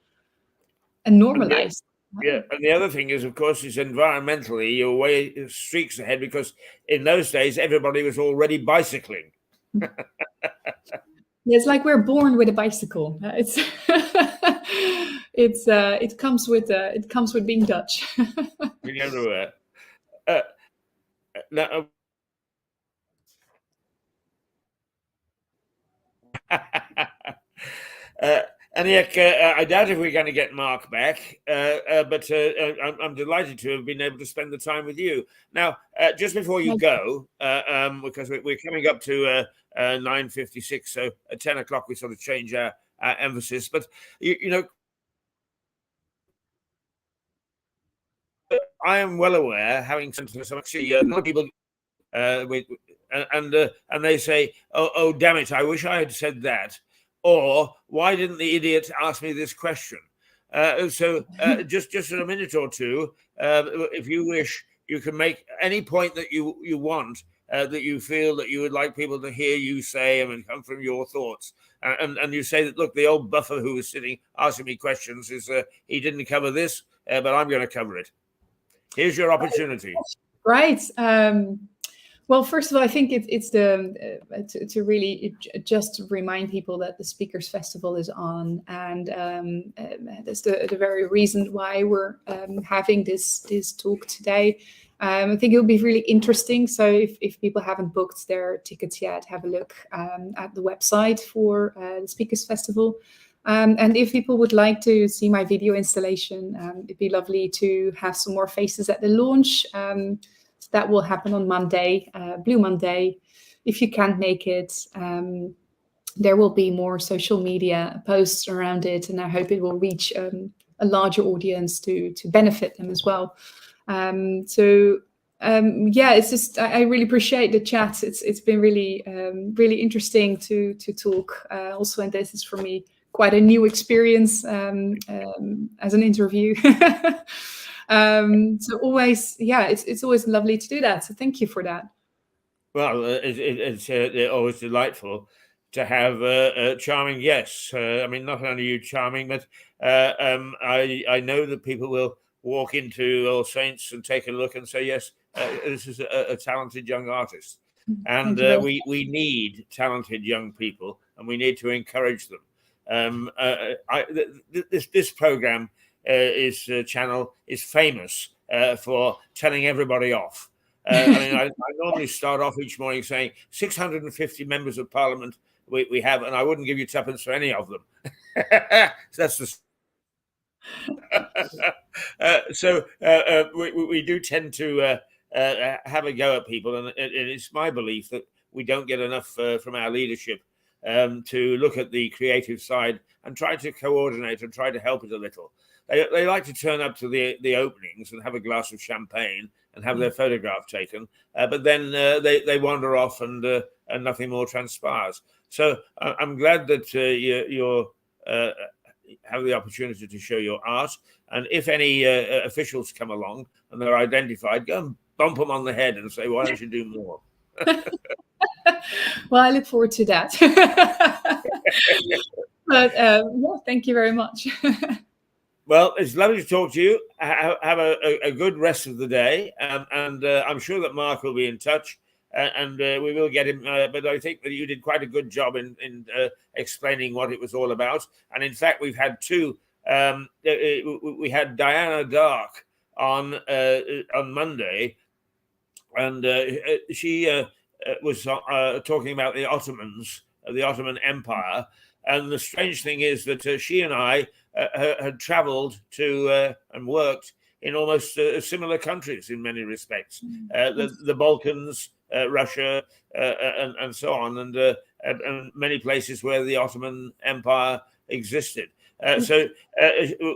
and normalized. Yeah, and the other thing is, of course, is environmentally you're way streaks ahead, because in those days everybody was already bicycling. It's like we're born with a bicycle. It comes with being Dutch. Being everywhere. Now, Aniek, I doubt if we're going to get Mark back, but I'm delighted to have been able to spend the time with you. Now, just before you go, because we're coming up to 9:56, so at 10 o'clock we sort of change our emphasis. But, I am well aware, having sent to some people, and they say, oh, damn it, I wish I had said that. Or why didn't the idiot ask me this question? So just in a minute or two, if you wish, you can make any point that you want, that you feel that you would like people to hear you say and come from your thoughts. And you say that, look, the old buffer who was sitting asking me questions is he didn't cover this, but I'm going to cover it. Here's your opportunity. Right. Well, first of all, I think it's to really just remind people that the Speakers Festival is on, and that's the very reason why we're having this talk today. I think it'll be really interesting. So if people haven't booked their tickets yet, have a look at the website for the Speakers Festival. And if people would like to see my video installation, it'd be lovely to have some more faces at the launch. So that will happen on Monday, Blue Monday. If you can't make it, there will be more social media posts around it, and I hope it will reach a larger audience to benefit them as well. It's just I really appreciate the chat. It's been really interesting to talk. Also, and this is for me quite a new experience as an interview. So always, it's always lovely to do that. So thank you for that. Well, it's always delightful. to have charming guests. I mean, not only you charming, but I know that people will walk into All Saints and take a look and say, yes, this is a talented young artist. And we need talented young people, and we need to encourage them. This program channel is famous for telling everybody off. I mean, I normally start off each morning saying 650 members of Parliament we have, and I wouldn't give you tuppence for any of them. So that's the. We do tend to have a go at people, and it's my belief that we don't get enough from our leadership to look at the creative side and try to coordinate and try to help it a little. They like to turn up to the openings and have a glass of champagne and have their photograph taken, but then they wander off and nothing more transpires. So I'm glad that you have the opportunity to show your art, and if any officials come along and they're identified, go and bump them on the head and say, why don't you do more? Well, I look forward to that. But yeah, thank you very much. Well, it's lovely to talk to you. Have a good rest of the day. And I'm sure that Mark will be in touch and we will get him. But I think that you did quite a good job in explaining what it was all about. And in fact, we've had two. We had Diana Dark on Monday, and she was talking about the Ottomans, the Ottoman Empire. And the strange thing is that she and I had traveled to and worked in almost similar countries in many respects, the Balkans, Russia, and so on, and many places where the Ottoman Empire existed. So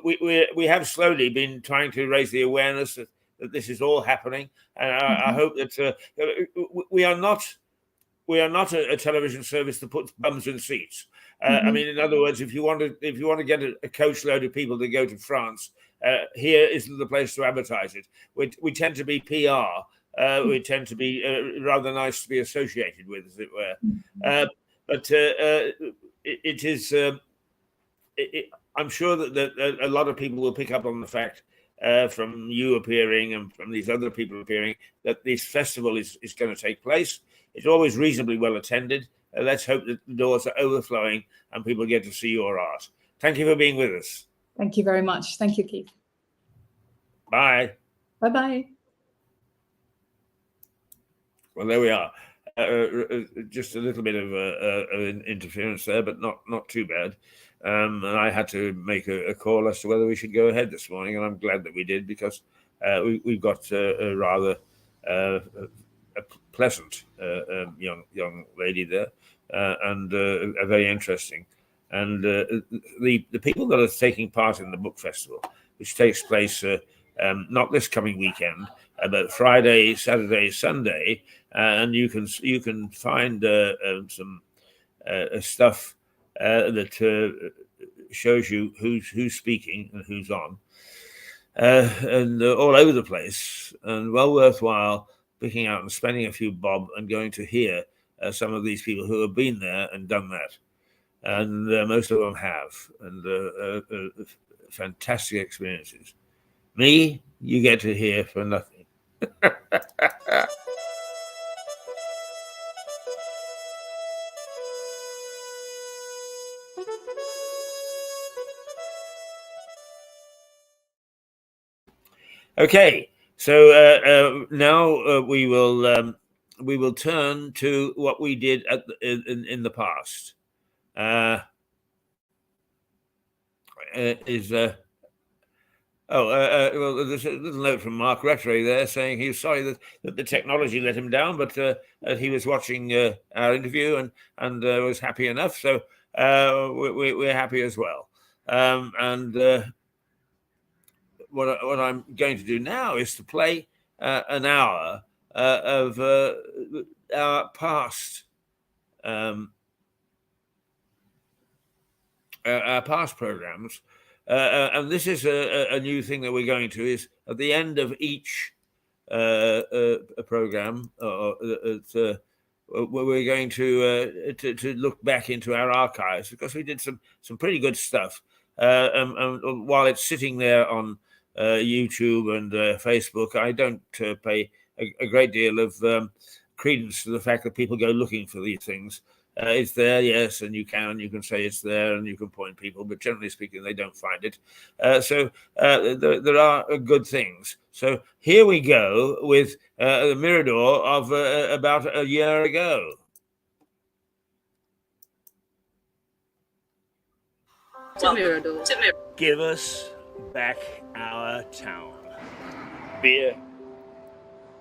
we have slowly been trying to raise the awareness that this is all happening, and I hope that we are not a television service that puts bums in seats. I mean, in other words, if you want to get a coach load of people to go to France, here isn't the place to advertise it. We tend to be PR. We tend to be rather nice to be associated with, as it were. But it is. I'm sure that a lot of people will pick up on the fact from you appearing and from these other people appearing that this festival is going to take place. It's always reasonably well attended. Let's hope that the doors are overflowing and people get to see your art. Thank you for being with us. Thank you very much. Thank you, Keith. Bye. Bye-bye. Well, there we are. Just a little bit of interference there, but not too bad. And I had to make a call as to whether we should go ahead this morning, and I'm glad that we did, because we've got a rather a pleasant young lady there, and very interesting. And the people that are taking part in the book festival, which takes place not this coming weekend, but Friday, Saturday, Sunday, and you can find some stuff that shows you who's speaking and who's on, and all over the place, and well worthwhile picking out and spending a few bob and going to hear some of these people who have been there and done that, and most of them have, and fantastic experiences. Me, you get to hear for nothing. Okay, so now we will turn to what we did in the past. Well, there's a little note from Mark Rattray there saying he was sorry that the technology let him down, but he was watching our interview and was happy enough. So we're happy as well. What I'm going to do now is to play an hour of our past programs. And this is a new thing that we're going to, is at the end of each program, we're going to look back into our archives, because we did some pretty good stuff. And while it's sitting there on YouTube and Facebook, I don't pay a great deal of credence to the fact that people go looking for these things. It's there, yes, and you can say it's there, and you can point people, but generally speaking, they don't find it. So there are good things. So here we go with the Mirador of about a year ago. Give us back our town. Beer,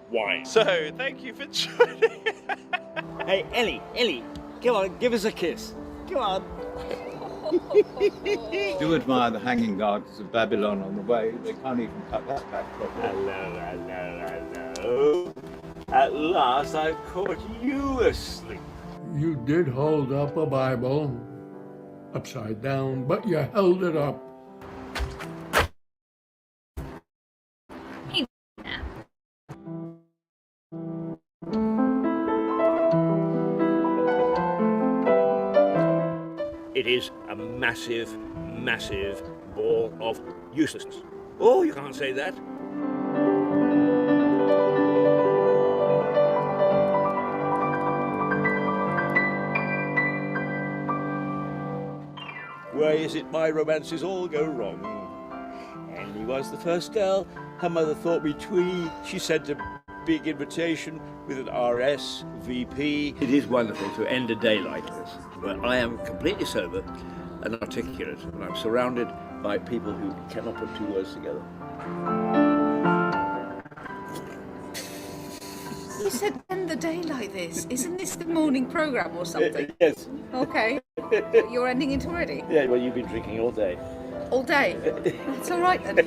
wine. So, thank you for joining. Hey, Ellie, come on, give us a kiss. Come on. Do admire the hanging gardens of Babylon on the way. They can't even cut that back properly. Hello. At last I've caught you asleep. You did hold up a Bible upside down, but you held it up. It is a massive, massive ball of uselessness. Oh, you can't say that. Why is it my romances all go wrong? Annie was the first girl her mother thought me twee. She sent a big invitation with an RSVP. It is wonderful to end a day like this, where I am completely sober and articulate, and I'm surrounded by people who cannot put two words together. You said end the day like this. Isn't this the morning program or something? Yes. Okay. You're ending it already? Yeah, well, you've been drinking all day. All day? It's all right then.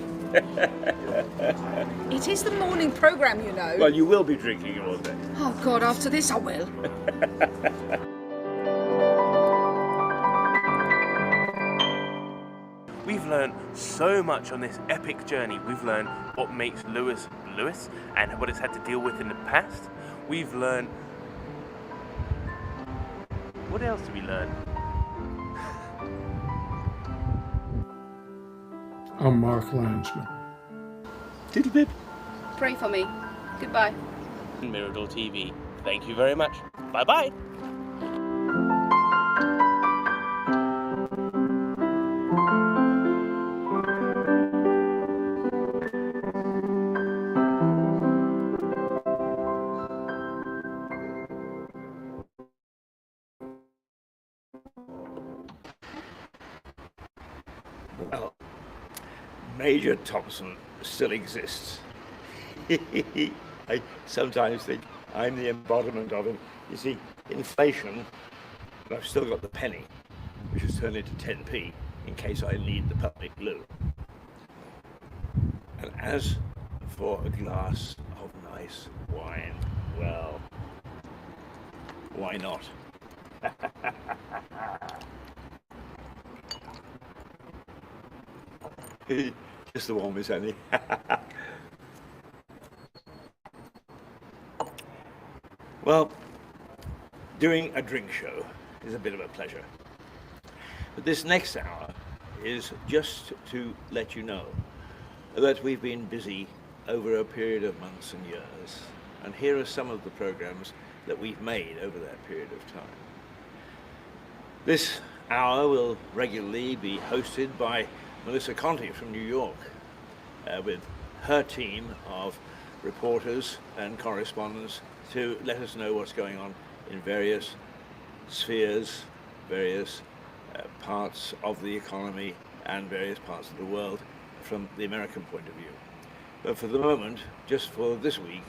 It is the morning program, you know. Well, you will be drinking all day. Oh, God, after this I will. We've learned so much on this epic journey. We've learned what makes Lewis Lewis and what it's had to deal with in the past. We've learned... What else did we learn? I'm Mark Landsman. Diddle bib. Pray for me. Goodbye. Mirador TV. Thank you very much. Bye-bye. Well, Major Thompson still exists. I sometimes think I'm the embodiment of him. You see, inflation, but I've still got the penny, which has turned into 10p in case I need the public glue. And as for a glass of nice wine, well, why not? Just the one, Miss Annie. Well, doing a drink show is a bit of a pleasure. But this next hour is just to let you know that we've been busy over a period of months and years. And here are some of the programs that we've made over that period of time. This hour will regularly be hosted by Melissa Conti from New York, with her team of reporters and correspondents to let us know what's going on in various spheres, various parts of the economy and various parts of the world from the American point of view. But for the moment, just for this week,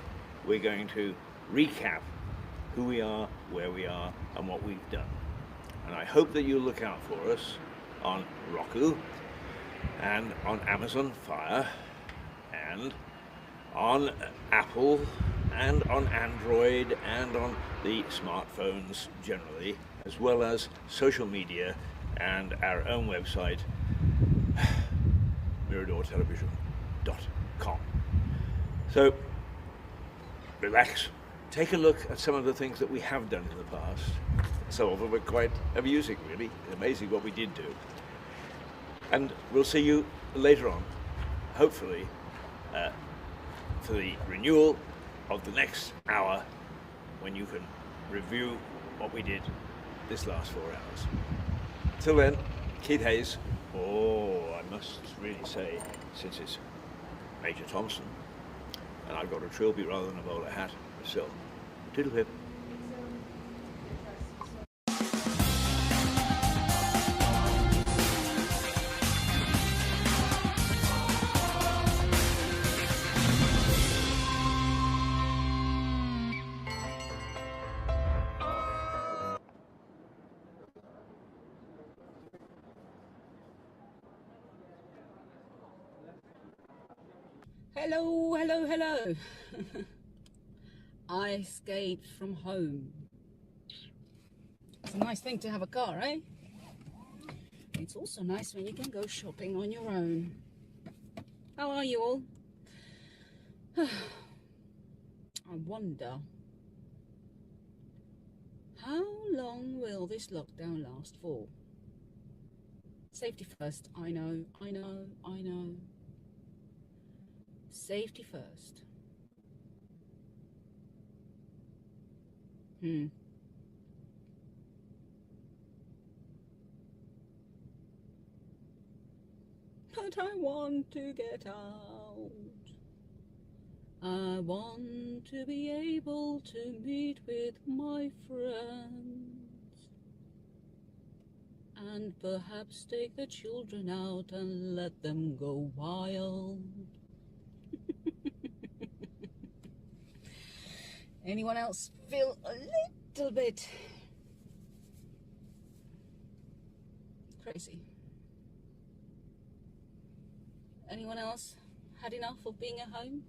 we're going to recap who we are, where we are, and what we've done. And I hope that you'll look out for us on Roku, and on Amazon Fire, and on Apple, and on Android, and on the smartphones generally, as well as social media and our own website, miradortelevision.com. So, relax, take a look at some of the things that we have done in the past. Some of them were quite amusing, really. Amazing what we did do. And we'll see you later on, hopefully, for the renewal of the next hour, when you can review what we did this last 4 hours. Till then, Keith Hayes. Oh, I must really say, since it's Major Thompson, and I've got a trilby rather than a bowler hat, so toodle pip. Hello, hello, hello. I escaped from home. It's a nice thing to have a car, eh? It's also nice when you can go shopping on your own. How are you all? I wonder, how long will this lockdown last for? Safety first, I know. Safety first. But I want to get out. I want to be able to meet with my friends. And perhaps take the children out and let them go wild. Anyone else feel a little bit crazy? Anyone else had enough of being at home?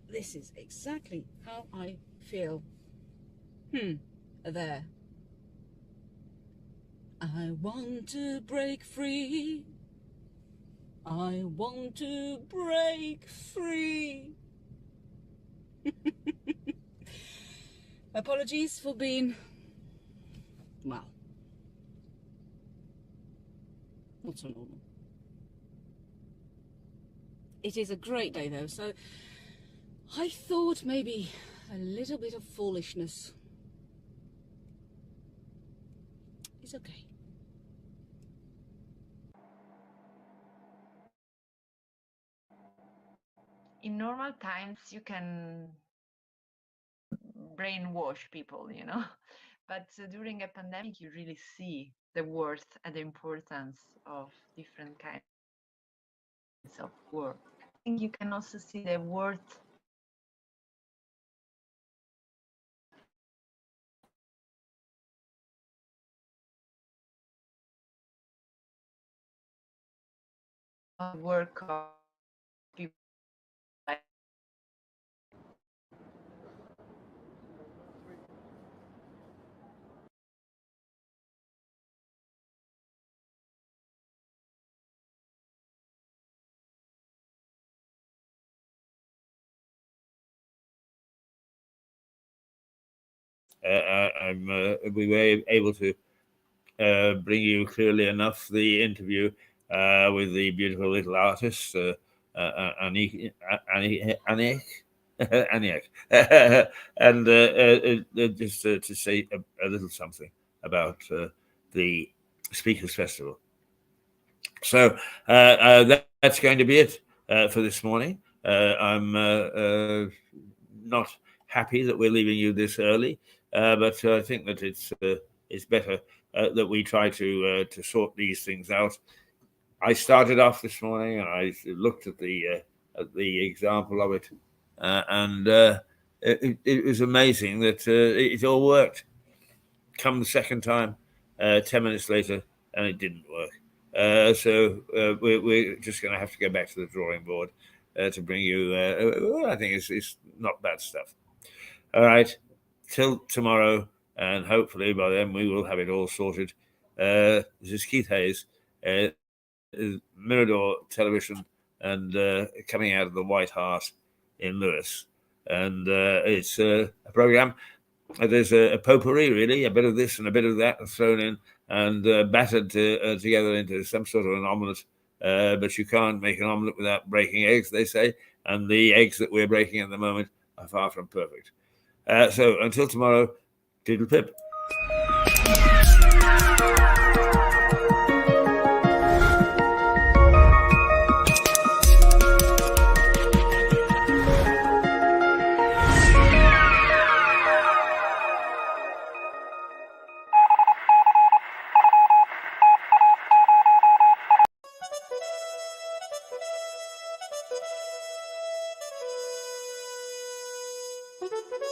This is exactly how I feel. There. I want to break free. I want to break free. Apologies for being, well, not so normal. It is a great day though, so I thought maybe a little bit of foolishness is okay. In normal times, you can brainwash people, but during a pandemic, you really see the worth and the importance of different kinds of work. I think you can also see the worth of work of people. We were able to bring you clearly enough the interview with the beautiful little artist, Aniek, and just to say a little something about the Speakers Festival. So that's going to be it for this morning. I'm not happy that we're leaving you this early, but I think that it's better that we try to sort these things out. I started off this morning and I looked at the example of it, and it was amazing that it all worked. Come the second time, 10 minutes later, and it didn't work. So we're just going to have to go back to the drawing board to bring you. I think it's not bad stuff. All right, till tomorrow, and hopefully by then we will have it all sorted. This is Keith Hayes, Mirador Television and coming out of the White Hart in Lewes. And it's a program. There's a potpourri, really, a bit of this and a bit of that thrown in and battered together into some sort of an omelette. But you can't make an omelette without breaking eggs, they say. And the eggs that we're breaking at the moment are far from perfect. So until tomorrow, diddle pip.